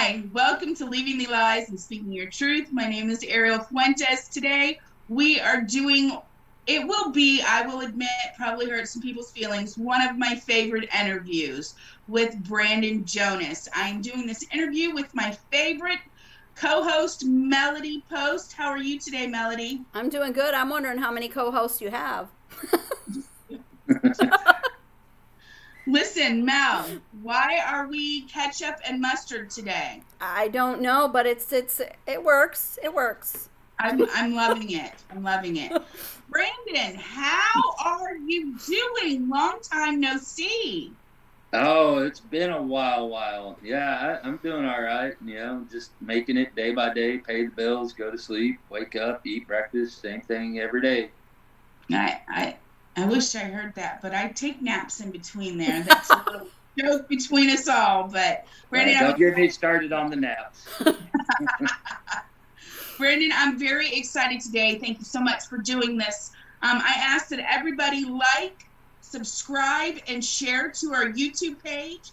Hi, welcome to Leaving the Lies and Speaking Your Truth. My name is Ariel Fuentes. Today we are doing, it will be, I will admit, probably hurt some people's feelings, one of my favorite interviews with Brandon Jonas. I'm doing this interview with my favorite co-host, Melody Post. How are you today, Melody? I'm doing good. I'm wondering how many co-hosts you have. Listen, Mel, why are we ketchup and mustard today? I don't know, but it works. It works. I'm loving it. I'm loving it. Brandon, how are you doing? Long time no see. Oh, it's been a while. Yeah, I'm doing all right. Just making it day by day, pay the bills, go to sleep, wake up, eat breakfast, same thing every day. I wish I heard that, but I take naps in between there. That's a little joke between us all. But Don't get me started on the naps. Brandon, I'm very excited today. Thank you so much for doing this. I ask that everybody like, subscribe, and share to our YouTube page,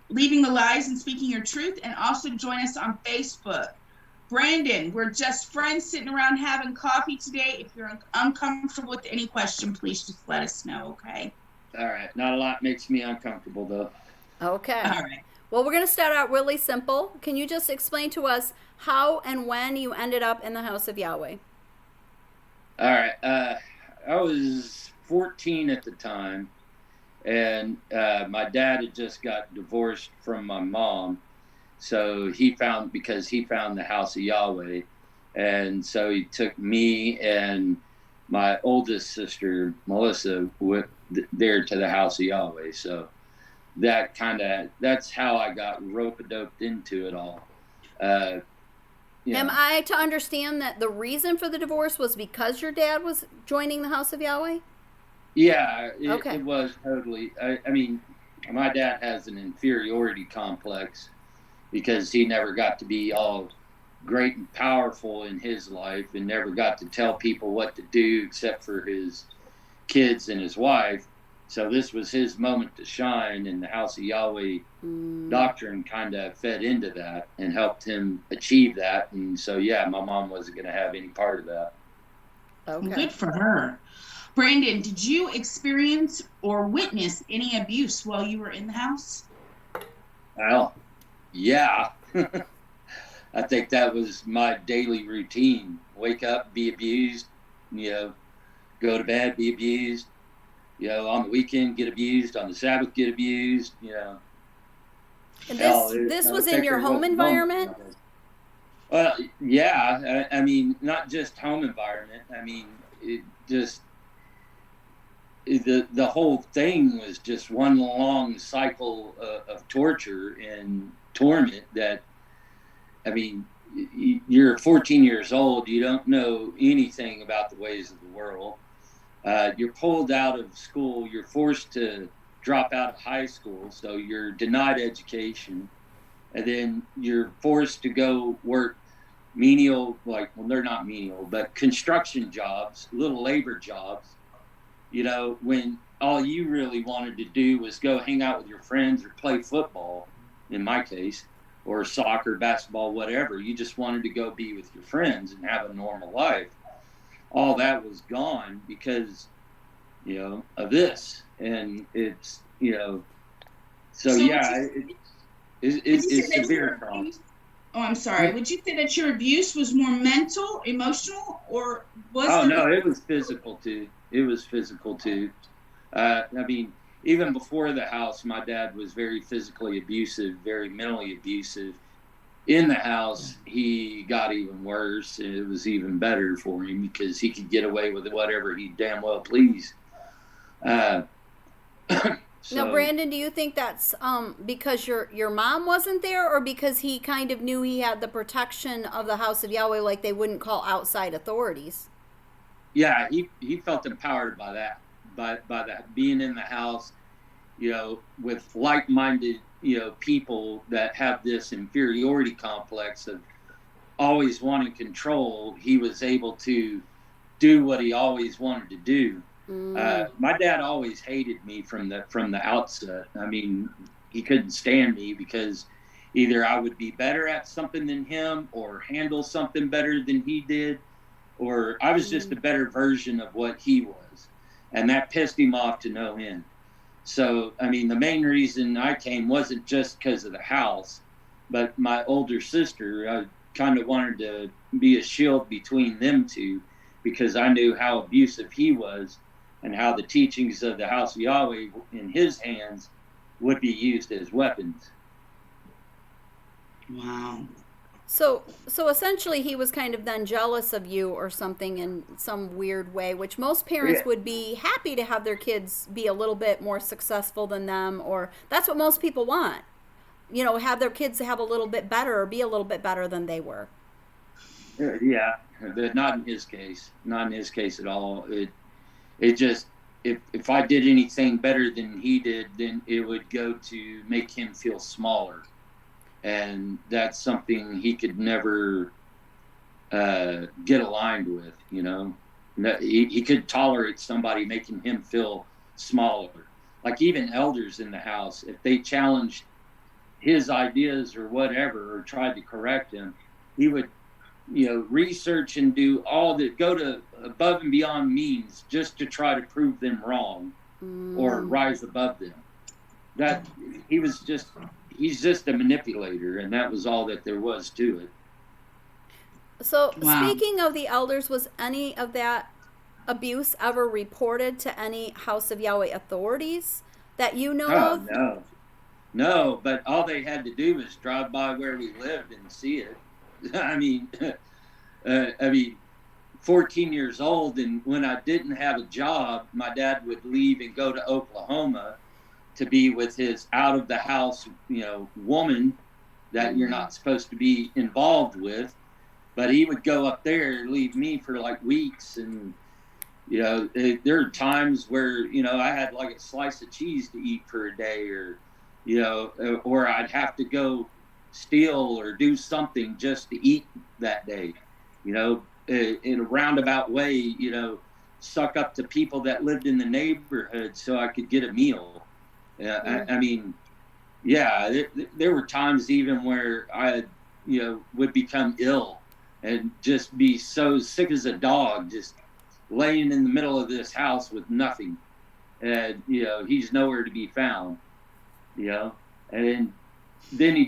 Leaving the Lies and Speaking Your Truth, and also join us on Facebook. Brandon, we're just friends sitting around having coffee today. If you're uncomfortable with any question, please just let us know, okay? All right. Not a lot makes me uncomfortable, though. Okay. All right. Well, we're going to start out really simple. Can you just explain to us how and when you ended up in the House of Yahweh? All right. I was 14 at the time, and my dad had just got divorced from my mom. So because he found the House of Yahweh. And so he took me and my oldest sister, Melissa, there to the House of Yahweh. So that's how I got rope-a-doped into it all. Am I to understand that the reason for the divorce was because your dad was joining the House of Yahweh? Yeah, Okay. it was totally. I mean, my dad has an inferiority complex because he never got to be all great and powerful in his life and never got to tell people what to do except for his kids and his wife. So this was his moment to shine, and the House of Yahweh doctrine kind of fed into that and helped him achieve that. And so, yeah, my mom wasn't going to have any part of that. Okay. Good for her. Brandon, did you experience or witness any abuse while you were in the house? Well, yeah. I think that was my daily routine. Wake up, be abused, go to bed, be abused, on the weekend, get abused, on the Sabbath, get abused, And this was in your home environment? Well, yeah. I mean, not just home environment. I mean, the whole thing was just one long cycle of torture and torment that, I mean, you're 14 years old, you don't know anything about the ways of the world. You're pulled out of school, you're forced to drop out of high school, so you're denied education, and then you're forced to go work menial, they're not menial, but construction jobs, little labor jobs, when all you really wanted to do was go hang out with your friends or play football, in my case, or soccer, basketball, whatever. You just wanted to go be with your friends and have a normal life. All that was gone because, of this. And it's, so yeah, it's severe problem. Oh, I'm sorry. Would you say that your abuse was more mental, emotional, or was Oh, no, it was physical too. I mean, even before the house, my dad was very physically abusive, very mentally abusive. In the house, he got even worse. And it was even better for him because he could get away with whatever he damn well pleased. Now, Brandon, do you think that's because your mom wasn't there, or because he kind of knew he had the protection of the House of Yahweh, like they wouldn't call outside authorities? Yeah, he felt empowered by that, by that being in the house, with like-minded, people that have this inferiority complex of always wanting control. He was able to do what he always wanted to do. My dad always hated me from the outset. I mean, he couldn't stand me because either I would be better at something than him or handle something better than he did, or I was just a better version of what he was. And that pissed him off to no end. So, I mean, the main reason I came wasn't just because of the house, but my older sister, I kind of wanted to be a shield between them two, because I knew how abusive he was and how the teachings of the House of Yahweh in his hands would be used as weapons. Wow. So essentially, he was kind of then jealous of you or something in some weird way, which most parents would be happy to have their kids be a little bit more successful than them, or that's what most people want. You know, have their kids have a little bit better or be a little bit better than they were. Yeah, but not in his case. Not in his case at all. It just, if I did anything better than he did, then it would go to make him feel smaller. And that's something he could never get aligned with, you know. He could tolerate somebody making him feel smaller. Like even elders in the house, if they challenged his ideas or whatever, or tried to correct him, he would, you know, research and do all that, go to above and beyond means just to try to prove them wrong or rise above them. That he's just a manipulator, and that was all that there was to it. So, Wow. speaking of the elders, was any of that abuse ever reported to any House of Yahweh authorities that you know of? No, but all they had to do was drive by where we lived and see it. I mean, 14 years old, and when I didn't have a job, my dad would leave and go to Oklahoma to be with his out of the house, you know, woman that you're not supposed to be involved with. But he would go up there and leave me for like weeks. And, you know, there are times where, you know, I had like a slice of cheese to eat for a day, or, you know, or I'd have to go steal or do something just to eat that day, you know, in a roundabout way, you know, suck up to people that lived in the neighborhood so I could get a meal. I mean, yeah, there were times even where I, you know, would become ill and just be so sick as a dog, just laying in the middle of this house with nothing. And, you know, he's nowhere to be found, you know. And then he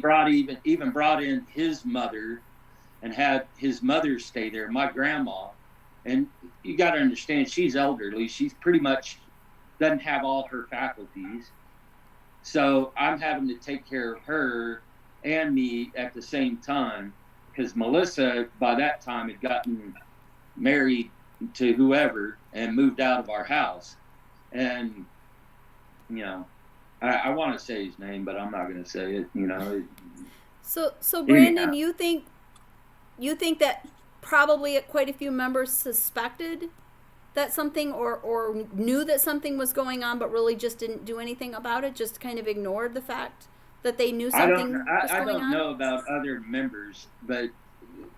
even brought in his mother and had his mother stay there, my grandma. And you got to understand, she's elderly. She's pretty much doesn't have all her faculties. So I'm having to take care of her and me at the same time, because Melissa, by that time, had gotten married to whoever and moved out of our house. And, you know, I want to say his name, but I'm not going to say it, you know. So Brandon, anyhow. you think that probably quite a few members suspected that something or knew that something was going on, but really just didn't do anything about it, just kind of ignored the fact that they knew something was going on? I don't know about other members, but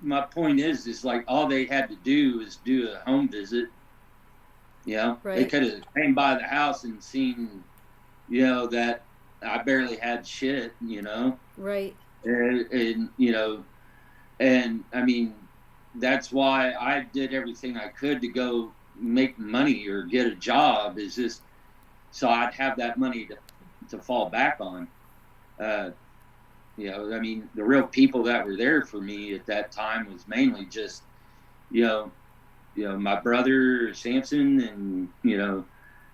my point is like all they had to do is do a home visit. You know, Right. They could have came by the house and seen, you know, that I barely had shit, you know. Right. And you know, and I mean, that's why I did everything I could to go make money or get a job, is just so I'd have that money to fall back on. You know, I mean, the real people that were there for me at that time was mainly just, you know, my brother Samson, and, you know,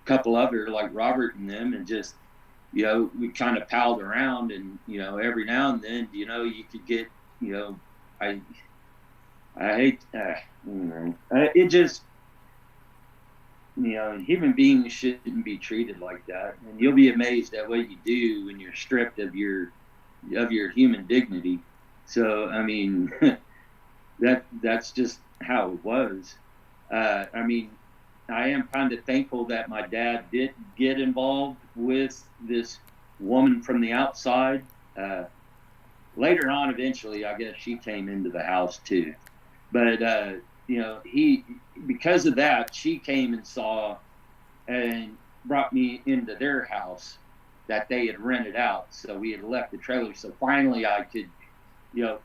a couple other like Robert and them, and just, you know, we kind of palled around, and, you know, every now and then, you know, you could get, you know, I hate, you know, it just, you know, human beings shouldn't be treated like that. And you'll be amazed at what you do when you're stripped of your human dignity. So, I mean, that's just how it was. I mean, I am kind of thankful that my dad did get involved with this woman from the outside. Later on, eventually, I guess she came into the house too. But, you know, because of that, she came and saw and brought me into their house. that they had rented out. So we had left the trailer. So finally I could,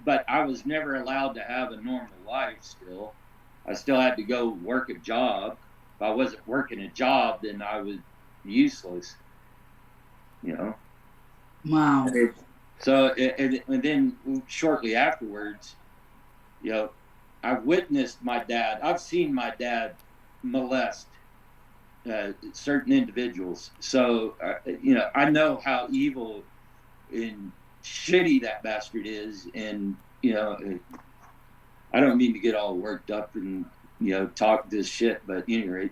but I was never allowed to have a normal life still. I still had to go work a job. If I wasn't working a job, then I was useless, Wow. So, and then shortly afterwards, I've witnessed I've seen my dad molest certain individuals. So, I know how evil and shitty that bastard is. And, I don't mean to get all worked up and, talk this shit, but at any rate,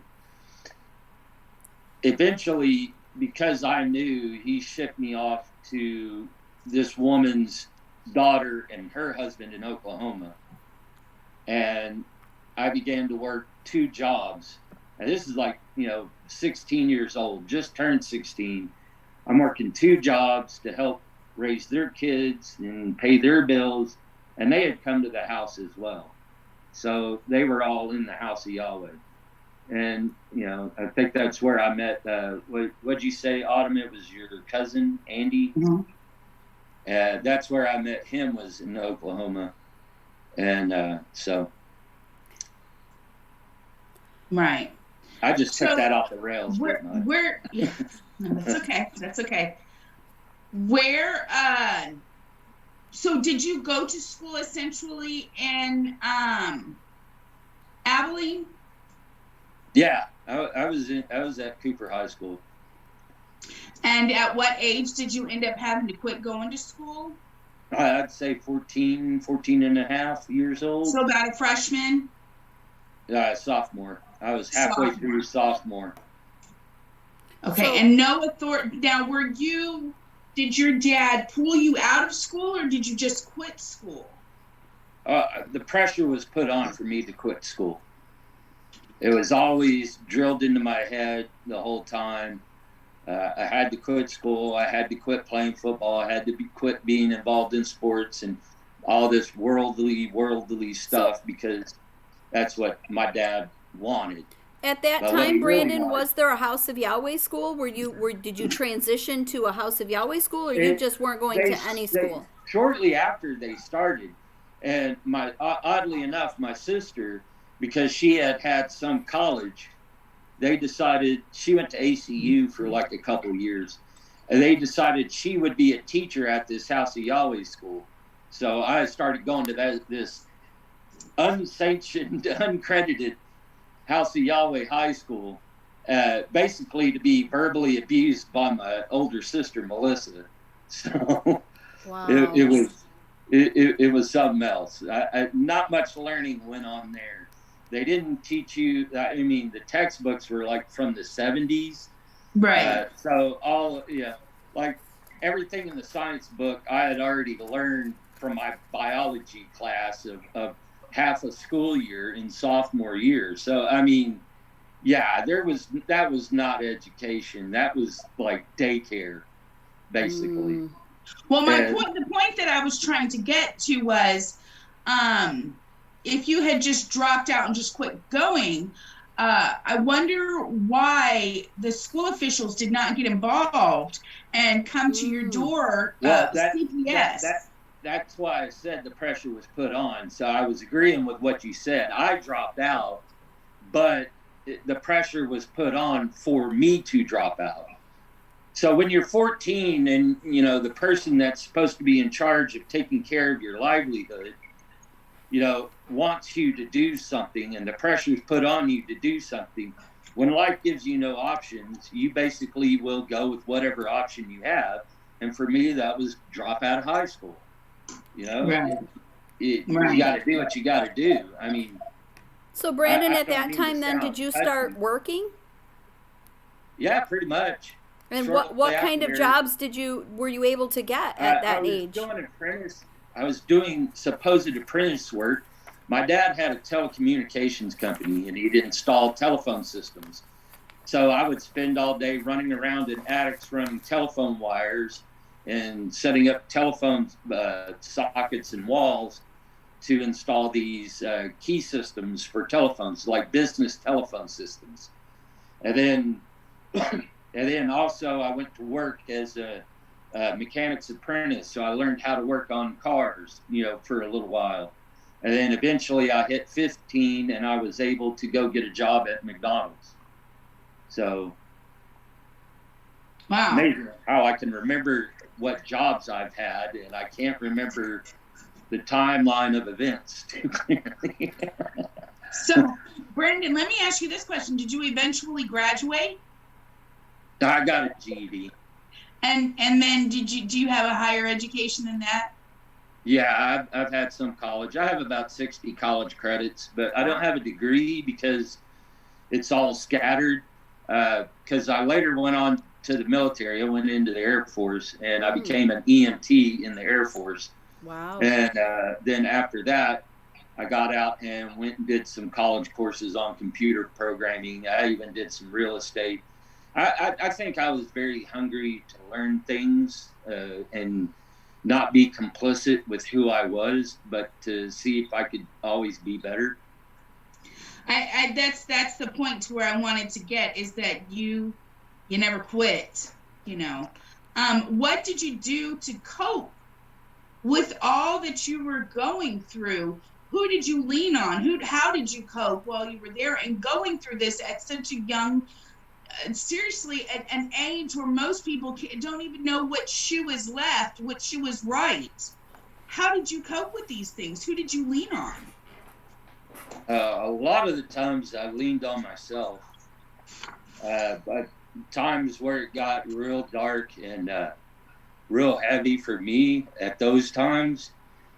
eventually, because I knew, he shipped me off to this woman's daughter and her husband in Oklahoma. And I began to work 2 jobs. And this is like, 16 years old, just turned 16. I'm working 2 jobs to help raise their kids and pay their bills. And they had come to the house as well. So they were all in the House of Yahweh. And, I think that's where I met, what'd you say, Autumn? It was your cousin, Andy? Mm-hmm. That's where I met him, was in Oklahoma. And so. Right. I just took that off the rails. Yeah, no, that's okay. That's okay. So did you go to school essentially in Abilene? Yeah, I was at Cooper High School. And at what age did you end up having to quit going to school? I'd say 14 and a half years old. So about a freshman? Sophomore. I was halfway through sophomore. Okay, So, and no authority. Now, did your dad pull you out of school, or did you just quit school? The pressure was put on for me to quit school. It was always drilled into my head the whole time. I had to quit school. I had to quit playing football. I had to quit being involved in sports and all this worldly stuff, because that's what my dad wanted. At that time, Brandon, was there a House of Yahweh school? Did you transition to a House of Yahweh school, or you just weren't going to any school? Shortly after they started, and oddly enough, my sister, because she had some college, they decided, she went to ACU for like a couple years, and they decided she would be a teacher at this House of Yahweh school. So I started going to this unsanctioned, uncredited House of Yahweh high school, basically to be verbally abused by my older sister, Melissa. So wow. it was something else. Not much learning went on there. They didn't teach you, the textbooks were like from the 70s. Right. So like everything in the science book, I had already learned from my biology class of half a school year in sophomore year. So, that was not education. That was like daycare, basically. Well, the point that I was trying to get to was, if you had just dropped out and just quit going, I wonder why the school officials did not get involved and come to your door, CPS. That's why I said the pressure was put on. So I was agreeing with what you said. I dropped out, but the pressure was put on for me to drop out. So when you're 14 and, the person that's supposed to be in charge of taking care of your livelihood, wants you to do something, and the pressure is put on you to do something, when life gives you no options, you basically will go with whatever option you have. And for me, that was drop out of high school. Right. You got to do what you got to do. So Brandon, at that time, then, did you start working? Yeah, pretty much. And what kind of jobs were you able to get at that age? I was doing supposed apprentice work. My dad had a telecommunications company, and he'd install telephone systems. So I would spend all day running around in attics running telephone wires and setting up telephone sockets and walls to install these key systems for telephones, like business telephone systems. And then And then also I went to work as a mechanic's apprentice. So I learned how to work on cars, for a little while. And then eventually I hit 15 and I was able to go get a job at McDonald's. So wow. Amazing how I can remember what jobs I've had, and I can't remember the timeline of events too clearly. So, Brandon, let me ask you this question. Did you eventually graduate? I got a GED. And then do you have a higher education than that? Yeah, I've had some college. I have about 60 college credits, but I don't have a degree because it's all scattered. Because I later went on to the military. I went into the Air Force, and I became an EMT in the Air Force. Wow. And then after that, I got out and went and did some college courses on computer programming. I even did some real estate. I think I was very hungry to learn things and not be complicit with who I was, but to see if I could always be better. That's the point to where I wanted to get, is that you never quit, What did you do to cope with all that you were going through? Who did you lean on? How did you cope while you were there and going through this at such a young, seriously, at an age where most people don't even know what shoe is left, what shoe is right? How did you cope with these things? Who did you lean on? A lot of the times I leaned on myself, but times where it got real dark and real heavy for me at those times,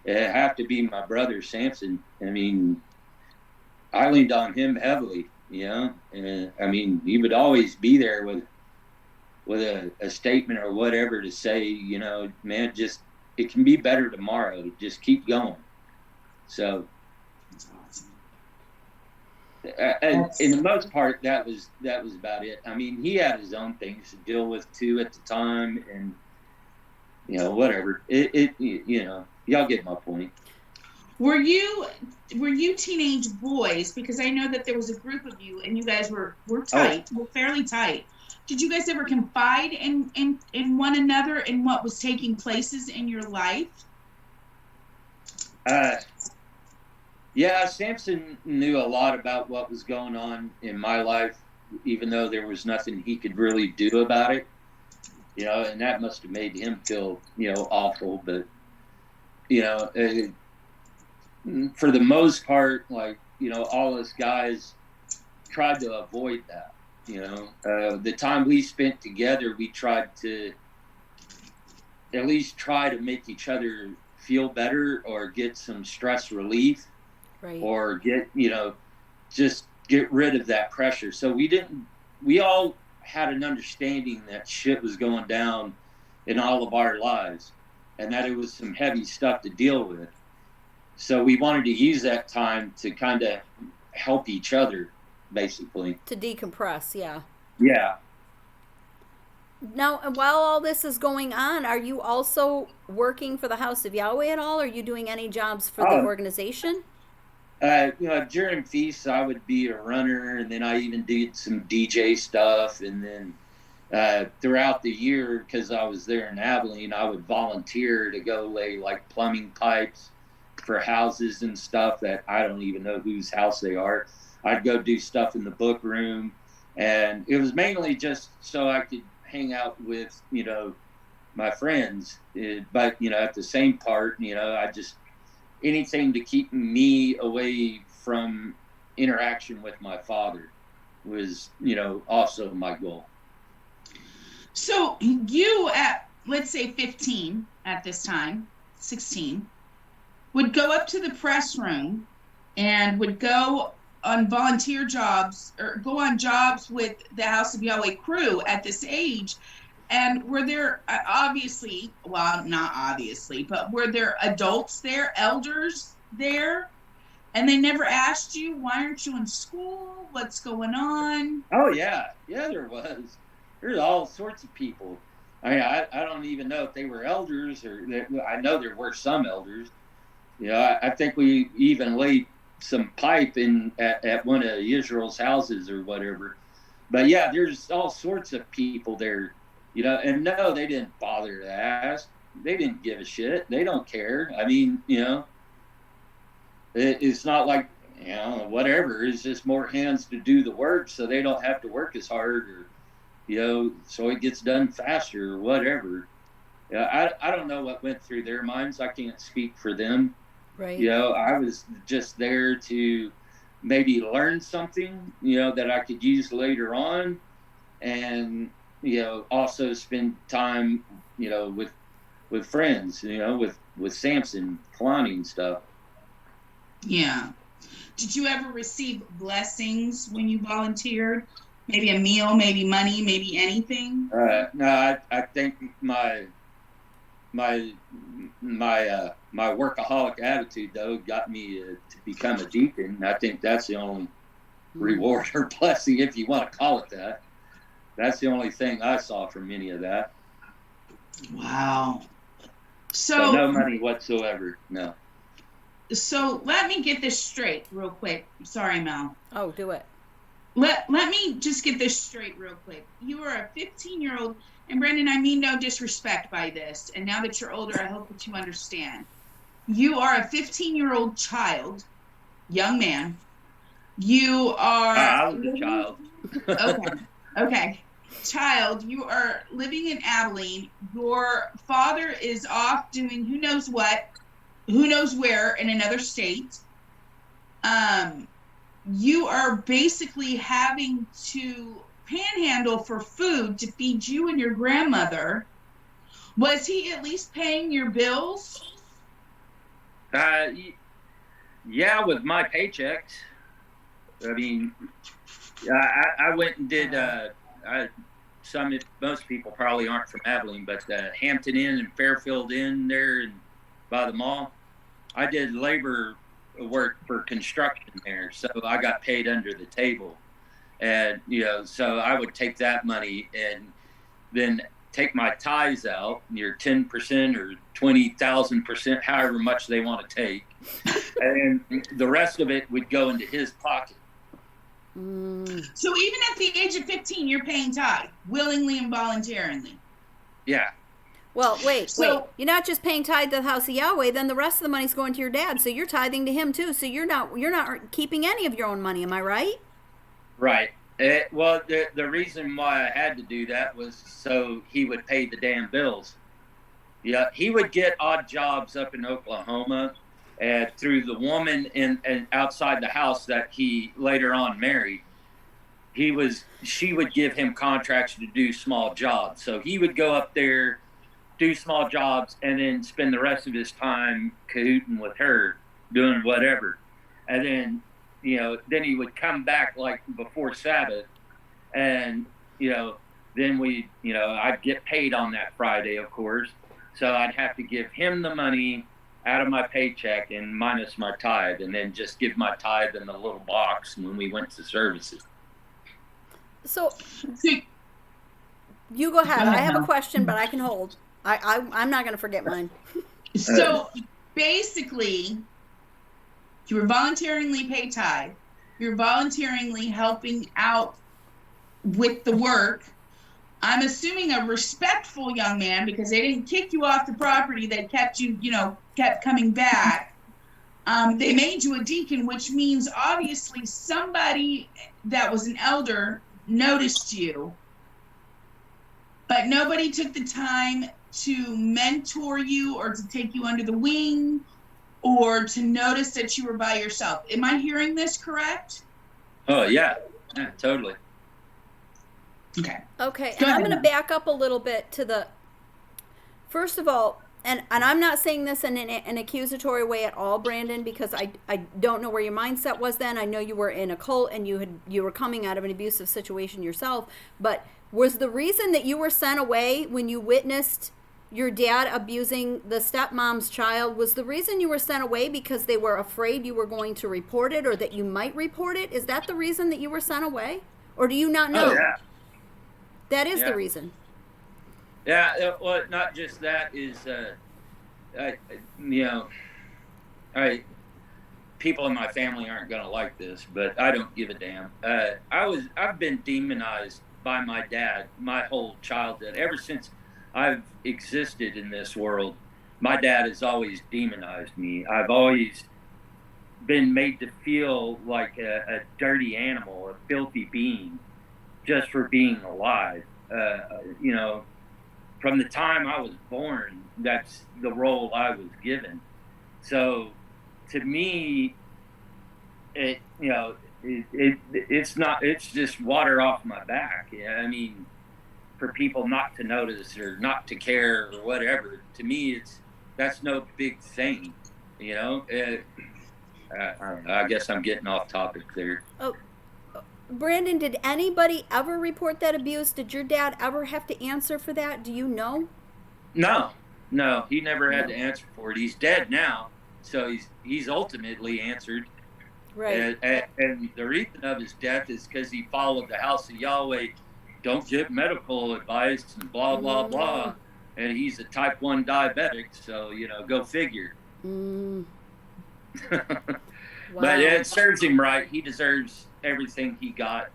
it have to be my brother Samson. I mean, I leaned on him heavily, and I mean, he would always be there with a statement or whatever to say, man, just, it can be better tomorrow. Just keep going. So, in the most part, that was about it. I mean, he had his own things to deal with too at the time, and whatever. Y'all get my point. Were you teenage boys? Because I know that there was a group of you, and you guys were tight, were fairly tight. Did you guys ever confide in one another in what was taking places in your life? Yeah, Samson knew a lot about what was going on in my life, even though there was nothing he could really do about it. And that must have made him feel, awful. But, for the most part, like, all us guys tried to avoid that. The time we spent together, we tried to at least try to make each other feel better or get some stress relief. Right. Or just get rid of that pressure. So we all had an understanding that shit was going down in all of our lives and that it was some heavy stuff to deal with. So we wanted to use that time to kind of help each other, basically. To decompress, yeah. Yeah. Now, while all this is going on, are you also working for the House of Yahweh at all? Are you doing any jobs for the organization? During feasts, I would be a runner, and then I even did some DJ stuff. And then throughout the year, because I was there in Abilene, I would volunteer to go lay like plumbing pipes for houses and stuff that I don't even know whose house they are. I'd go do stuff in the book room, and it was mainly just so I could hang out with, my friends. But, at the same part, I just, anything to keep me away from interaction with my father was, also my goal. So you at, let's say 15 at this time, 16, would go up to the press room and would go on volunteer jobs or go on jobs with the House of Yahweh crew at this age. And were there not obviously, but were there adults there, elders there? And they never asked you, why aren't you in school? What's going on? Oh, yeah. Yeah, there was. There's all sorts of people. I mean, I don't even know if they were elders or I know there were some elders. I think we even laid some pipe in at one of Israel's houses or whatever. But yeah, there's all sorts of people there, and no, they didn't bother to ask. They didn't give a shit. They don't care. I mean, it's not like, whatever. It's just more hands to do the work, so they don't have to work as hard, or, so it gets done faster or whatever. I don't know what went through their minds. I can't speak for them. Right. I was just there to maybe learn something, that I could use later on, and, also spend time, with friends, with Samson, Kalani and stuff. Yeah. Did you ever receive blessings when you volunteered? Maybe a meal, maybe money, maybe anything? No, I think my workaholic attitude, though, got me to become a deacon. I think that's the only reward or blessing, if you want to call it that. That's the only thing I saw from any of that. Wow. So no money whatsoever. No. So let me get this straight real quick. Sorry, Mel. Oh, do it. Let me just get this straight real quick. You are a 15-year-old, and Brandon, I mean no disrespect by this, and now that you're older, I hope that you understand. You are a 15-year-old child, young man. You are... I was a child. Okay. Child, you are living in Abilene. Your father is off doing who knows what, who knows where in another state. You are basically having to panhandle for food to feed you and your grandmother. Was he at least paying your bills? Yeah, with my paychecks. I mean, I went and did, most people probably aren't from Abilene, but Hampton Inn and Fairfield Inn there by the mall. I did labor work for construction there, so I got paid under the table. And, so I would take that money and then take my tithes out, your 10% or 20,000%, however much they want to take. And the rest of it would go into his pocket. So even at the age of 15, you're paying tithe, willingly and voluntarily. Yeah. Well, wait. You're not just paying tithe to the House of Yahweh, then the rest of the money's going to your dad, so you're tithing to him too. So you're not keeping any of your own money, am I right? Right. Well, the reason why I had to do that was so he would pay the damn bills. Yeah, he would get odd jobs up in Oklahoma, and through the woman and outside the house that he later on married. She would give him contracts to do small jobs. So he would go up there, do small jobs, and then spend the rest of his time cahooting with her, doing whatever. And then, then he would come back like before Sabbath, and, then I'd get paid on that Friday, of course. So I'd have to give him the money out of my paycheck and minus my tithe, and then just give my tithe in the little box when we went to services. So you go ahead. I have a question, but I can hold. I'm not going to forget mine. So basically, you were voluntarily paid tithe. You're voluntarily helping out with the work. I'm assuming a respectful young man, because they didn't kick you off the property. They kept you, kept coming back. They made you a deacon, which means obviously somebody that was an elder noticed you, but nobody took the time to mentor you or to take you under the wing or to notice that you were by yourself. Am I hearing this correct? Oh, yeah, totally. Okay, and I'm going to back up a little bit to first of all, and I'm not saying this in an accusatory way at all, Brandon, because I don't know where your mindset was then. I know you were in a cult and you were coming out of an abusive situation yourself, but was the reason that you were sent away when you witnessed your dad abusing the stepmom's child, was the reason you were sent away because they were afraid you were going to report it or that you might report it? Is that the reason that you were sent away? Or do you not know? Oh, yeah. That is the reason. Yeah, well, not just that is, people in my family aren't going to like this, but I don't give a damn. I've been demonized by my dad my whole childhood. Ever since I've existed in this world, my dad has always demonized me. I've always been made to feel like a dirty animal, a filthy being, just for being alive. You know, from the time I was born, that's the role I was given. So, to me, it's not. It's just water off my back. Yeah, I mean, for people not to notice or not to care or whatever, to me, that's no big thing. You know, I don't know. I guess I'm getting off topic there. Oh, Brandon, did anybody ever report that abuse? Did your dad ever have to answer for that? Do you know? No, he never had to answer for it. He's dead now, so he's ultimately answered. Right. And the reason of his death is because he followed the House of Yahweh. Don't give medical advice and blah blah blah. And he's a type 1 diabetic, so go figure. Wow. But it serves him right. He deserves everything he got.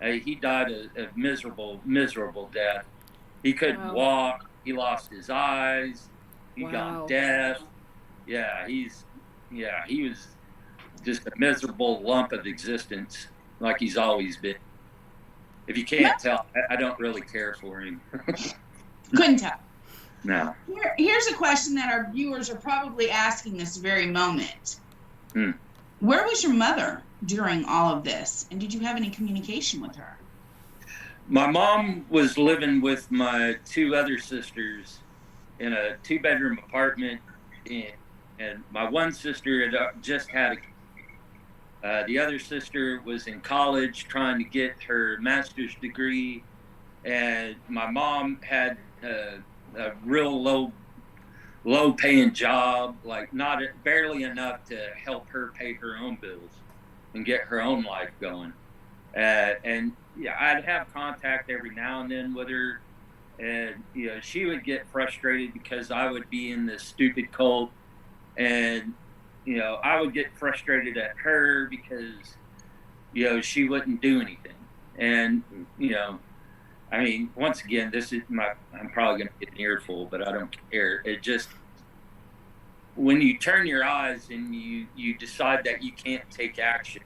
He died a miserable death. He couldn't walk. He lost his eyes. He got deaf. Yeah, he was just a miserable lump of existence, like he's always been. If you can't tell, I don't really care for him. Couldn't tell. No. Here's a question that our viewers are probably asking this very moment. Where was your mother during all of this? And did you have any communication with her? My mom was living with my 2 other sisters in a 2-bedroom apartment. And my one sister had just had the other sister was in college trying to get her master's degree. And my mom had a real low paying job, like barely enough to help her pay her own bills and get her own life going. And I'd have contact every now and then with her, and she would get frustrated because I would be in this stupid cult, and I would get frustrated at her because she wouldn't do anything. And I mean, once again, I'm probably going to get an earful, but I don't care. It just, when you turn your eyes and you decide that you can't take action,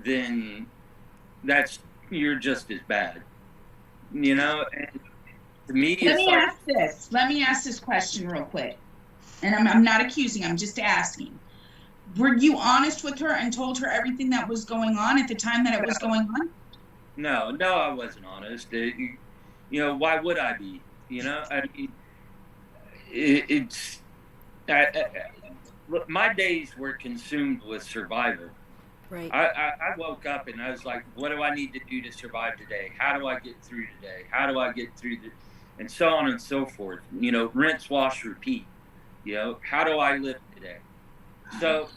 then you're just as bad, And to me, Let me ask this question real quick. And I'm not accusing, I'm just asking. Were you honest with her and told her everything that was going on at the time that it was going on? No, I wasn't honest. Why would I be? Look, my days were consumed with survival. Right. I woke up and I was like, what do I need to do to survive today? How do I get through today? How do I get through and so on and so forth. Rinse, wash, repeat. How do I live today? So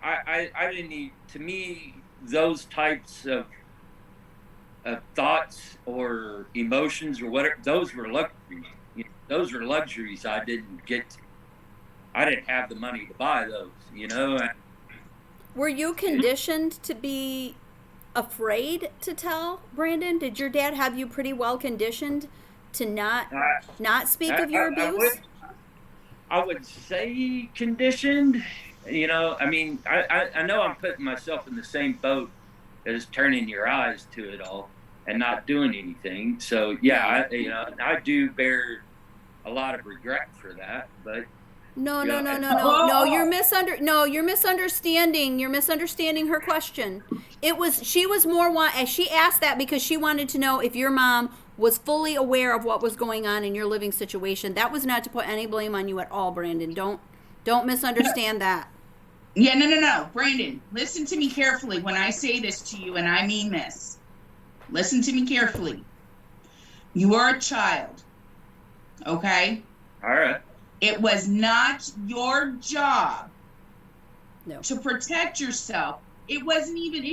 I didn't need, to me, those types of thoughts or emotions or whatever, those were luxuries. Those were luxuries I didn't get to. I didn't have the money to buy those, Were you conditioned to be afraid to tell, Brandon? Did your dad have you pretty well conditioned to not speak of your abuse? I would say conditioned. I mean, I know I'm putting myself in the same boat as turning your eyes to it all and not doing anything. So I do bear a lot of regret for that, but No. You're misunderstanding. You're misunderstanding her question. She asked that because she wanted to know if your mom was fully aware of what was going on in your living situation. That was not to put any blame on you at all, Brandon. Don't misunderstand that. Yeah, no. Brandon, listen to me carefully when I say this to you, and I mean this. Listen to me carefully. You are a child, okay? All right. It was not your job to protect yourself. It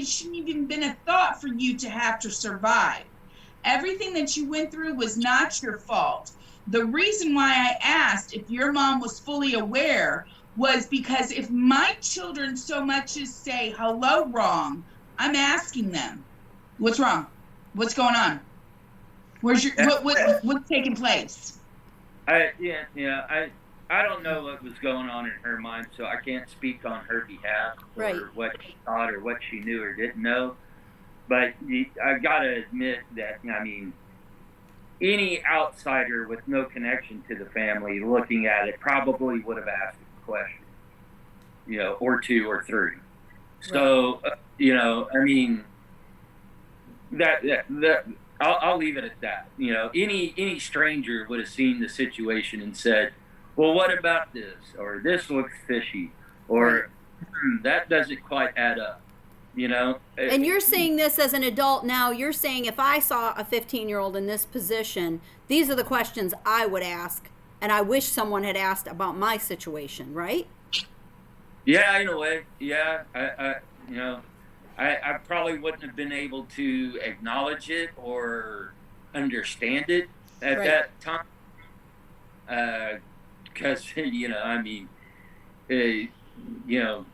shouldn't even been a thought for you to have to survive. Everything that you went through was not your fault. The reason why I asked if your mom was fully aware was because if my children so much as say hello wrong, I'm asking them, what's wrong? What's going on? What's taking place? I don't know what was going on in her mind, so I can't speak on her behalf or what she thought or what she knew or didn't know. But I gotta admit that, I mean, any outsider with no connection to the family looking at it probably would have asked a question, or two or three. So, I mean, that I'll leave it at that. Any stranger would have seen the situation and said, well, what about this? Or this looks fishy. Or that doesn't quite add up. And you're saying this as an adult now. You're saying if I saw a 15-year-old in this position, these are the questions I would ask, and I wish someone had asked about my situation, right? Yeah, in a way. Yeah, I probably wouldn't have been able to acknowledge it or understand it at that time. Because, I mean,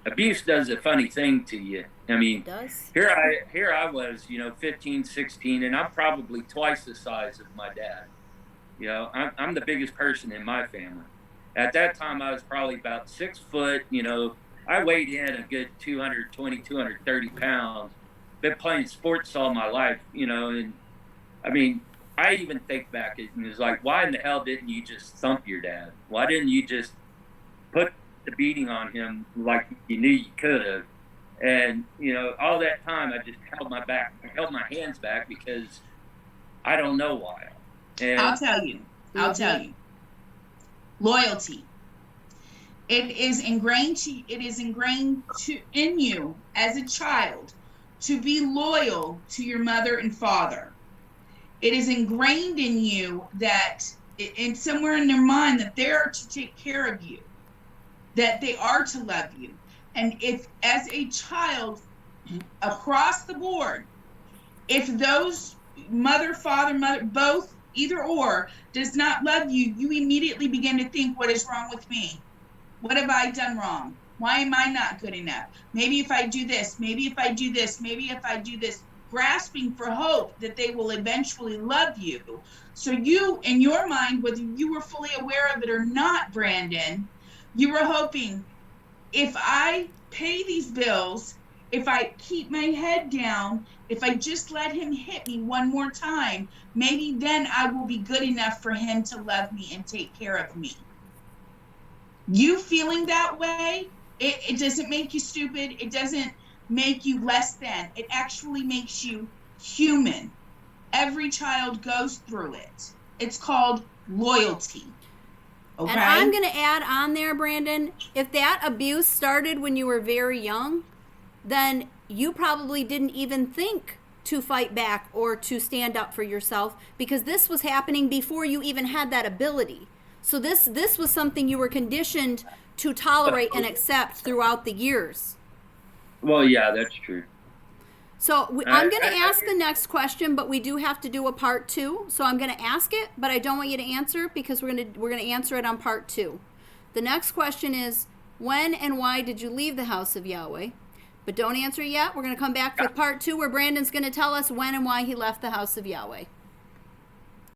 abuse does a funny thing to you. I mean, here I was, 15, 16, and I'm probably twice the size of my dad. I'm the biggest person in my family. At that time, I was probably about 6 foot, I weighed in a good 220, 230 pounds. Been playing sports all my life, and I mean, I even think back and it's like, why in the hell didn't you just thump your dad? Why didn't you just put the beating on him like you knew you could have? And, all that time I just held my hands back because I don't know why. And I'll tell you. Loyalty. It is ingrained in you as a child to be loyal to your mother and father. It is ingrained in you that, and somewhere in their mind, that they are to take care of you, that they are to love you. And if, as a child, across the board, if those mother, both, either or, does not love you, you immediately begin to think, what is wrong with me? What have I done wrong? Why am I not good enough? Maybe if I do this, maybe if I do this, maybe if I do this, grasping for hope that they will eventually love you. So you, in your mind, whether you were fully aware of it or not, Brandon, you were hoping, if I pay these bills, if I keep my head down, if I just let him hit me one more time, maybe then I will be good enough for him to love me and take care of me. You feeling that way, it doesn't make you stupid. It doesn't make you less than. It actually makes you human. Every child goes through it. It's called loyalty. Okay? And I'm going to add on there, Brandon, if that abuse started when you were very young, then you probably didn't even think to fight back or to stand up for yourself, because this was happening before you even had that ability. So this was something you were conditioned to tolerate and accept throughout the years. Well, yeah, that's true. So I'm going to ask the next question, but we do have to do a part 2. So I'm going to ask it, but I don't want you to answer it because we're going to answer it on part 2. The next question is, when and why did you leave the House of Yahweh? But don't answer it yet. We're going to come back with part 2 where Brandon's going to tell us when and why he left the House of Yahweh.